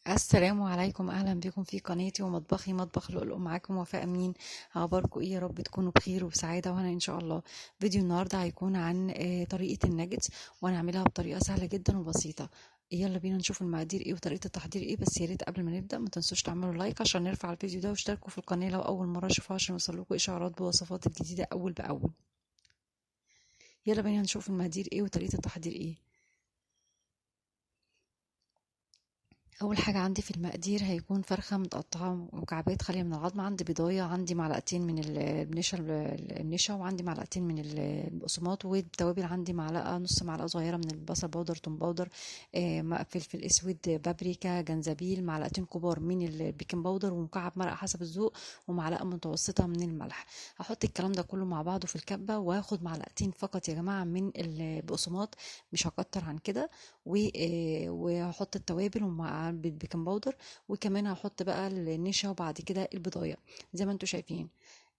السلام عليكم، اهلا بكم في قناتي ومطبخي مطبخ لؤلؤ. معاكم وفاء امين. اخباركم ايه؟ يا رب تكونوا بخير وبسعاده وانا ان شاء الله. فيديو النهارده هيكون عن طريقه الناجتس، وانا هعملها بطريقه سهله جدا وبسيطه. يلا بينا نشوف المقادير ايه وطريقه التحضير ايه. بس يا ريت قبل ما نبدا ما تنسوش تعملوا لايك عشان نرفع الفيديو ده، واشتركوا في القناه لو اول مره تشوفوها عشان يوصلكوا اشعارات بوصفات الجديده اول باول. يلا بينا نشوف المقادير ايه وطريقه التحضير ايه. اول حاجه عندي في المقادير هيكون فرخه متقطعه مكعبات خاليه من العظم، عندي بيضايه، عندي معلقتين من النشا، وعندي معلقتين من البقسماط، والتوابل عندي معلقه، نص معلقه صغيره من البصل باودر، توم باودر، فلفل اسود، بابريكا، جنزبيل، معلقتين كبار من البيكنج باودر، ومكعب مرقه حسب الذوق، ومعلقه متوسطه من الملح. هحط الكلام ده كله مع بعضه في الكبه، وهاخد معلقتين فقط يا جماعه من البقسماط، مش هكتر عن كده. وهحط التوابل ومع البيكنج باودر، وكمان هحط بقى النشا، وبعد كده البضايه زي ما انتم شايفين.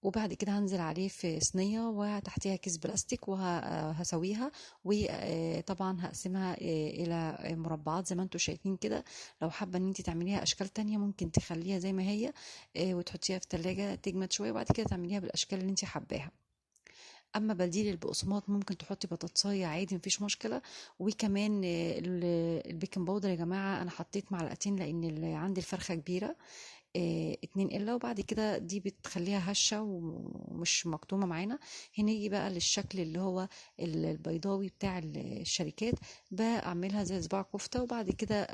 وبعد كده هنزل عليه في صينيه وتحتيها كيس بلاستيك وهسويها. وطبعا هقسمها الى مربعات زي ما انتم شايفين كده. لو حابه ان انت تعمليها اشكال تانية ممكن تخليها زي ما هي، وتحطيها في التلاجة تجمد شويه، وبعد كده تعمليها بالاشكال اللي انت حباها. اما بديل البقسماط ممكن تحطي بطاطسايه عادي مفيش مشكله. وكمان البيكنج باودر يا جماعه انا حطيت معلقتين لان عندي الفرخه كبيره، 2 إلا. وبعد كده دي بتخليها هشة ومش مكتومة معانا. هنيجي بقى للشكل اللي هو البيضاوي بتاع الشركات، بعملها زي صباع كفتة، وبعد كده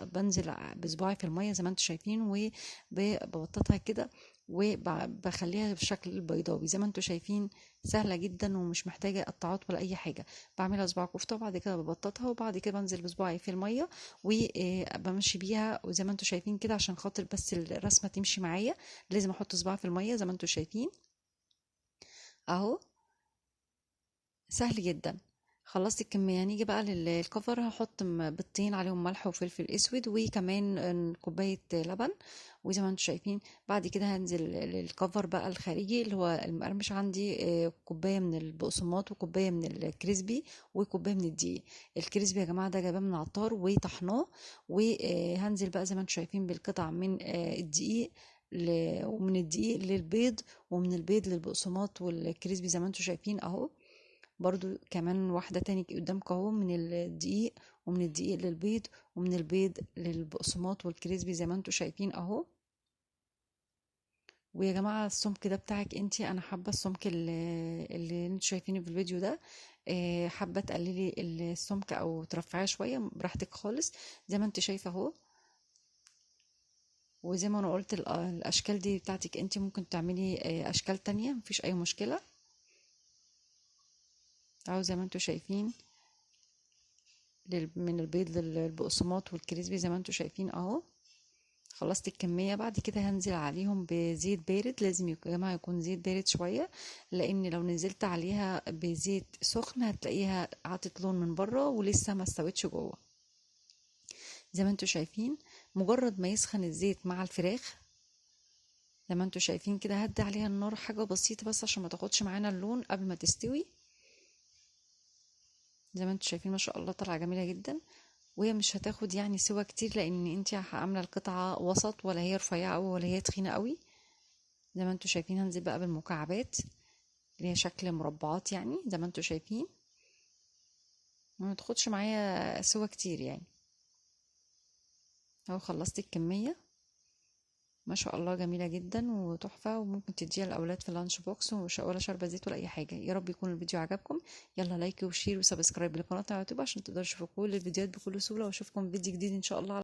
بنزل بصباعي في المية زي ما انتم شايفين، وببططها كده وبخليها بالشكل البيضاوي زي ما انتم شايفين. سهلة جدا ومش محتاجة قطعات ولا أي حاجة. بعملها صباع كفتة وبعد كده ببططها، وبعد كده بنزل بصباعي في المية وبمشي بيها وزي ما انتم شايفين كده، عشان خاطر بس الرسمه تمشي معايا لازم احط صباعي في الميه زي ما انتم شايفين اهو. سهل جدا. خلصت الكميه، نيجي بقى للكفر. هحط بيضتين عليهم ملح وفلفل اسود، وكمان كوبايه لبن، وزي ما انتم شايفين. بعد كده هنزل للكفر بقى الخارجي اللي هو المقرمش، عندي كوبايه من البقسماط، وكوبايه من الكريسبي، وكوبايه من الدقيق. الكريسبي يا جماعه ده جايباه من العطار وطحناه. وهنزل بقى زي ما انتم شايفين بالقطع من الدقيق، ومن الدقيق للبيض، ومن البيض للبقسماط والكريسبي زي ما انتم شايفين اهو. برضو كمان واحدة تاني قدامك اهو، من الدقيق، ومن الدقيق للبيض، ومن البيض للبقسماط والكريسبي زي ما انتوا شايفين اهو. ويا جماعة السمك ده بتاعك انتي، انا حابة السمك اللي انتوا شايفينه في الفيديو ده. حابة تقللي السمك او ترفعيه شوية براحتك خالص زي ما انت شايفة اهو. وزي ما انا قلت الاشكال دي بتاعتك انتي، ممكن تعملي اشكال تانية مفيش اي مشكلة اهو زي ما انتوا شايفين. من البيض للبقسماط والكريسبي زي ما انتوا شايفين اهو. خلصت الكمية، بعد كده هنزل عليهم بزيت بارد. لازم يا جماعة يكون زيت بارد شوية، لان لو نزلت عليها بزيت سخن هتلاقيها عطت لون من بره ولسه ما استوتش جوه زي ما انتوا شايفين. مجرد ما يسخن الزيت مع الفراخ زي ما انتوا شايفين كده، هدي عليها النار حاجة بسيطة بس عشان ما تاخدش معانا اللون قبل ما تستوي. زي ما انتوا شايفين ما شاء الله طالعة جميلة جدا. وهي مش هتاخد يعني سوا كتير، لان انت عامله القطعه وسط، ولا هي رفيعه قوي ولا هي تخينه قوي. زي ما انتوا شايفين هنزل بقى بالمكعبات اللي هي شكل مربعات يعني زي ما انتوا شايفين، ما تاخدش معايا سوا كتير يعني. اهو خلصت الكميه، ما شاء الله جميله جدا وتحفه، وممكن تديها الاولاد في اللانش بوكس ولا شاربه زيت ولا اي حاجه. يا رب يكون الفيديو عجبكم. يلا لايك وشير وسبسكرايب لقناتنا على اليوتيوب عشان تقدروا تشوفوا كل الفيديوهات بكل سهوله، واشوفكم في فيديو جديد ان شاء الله.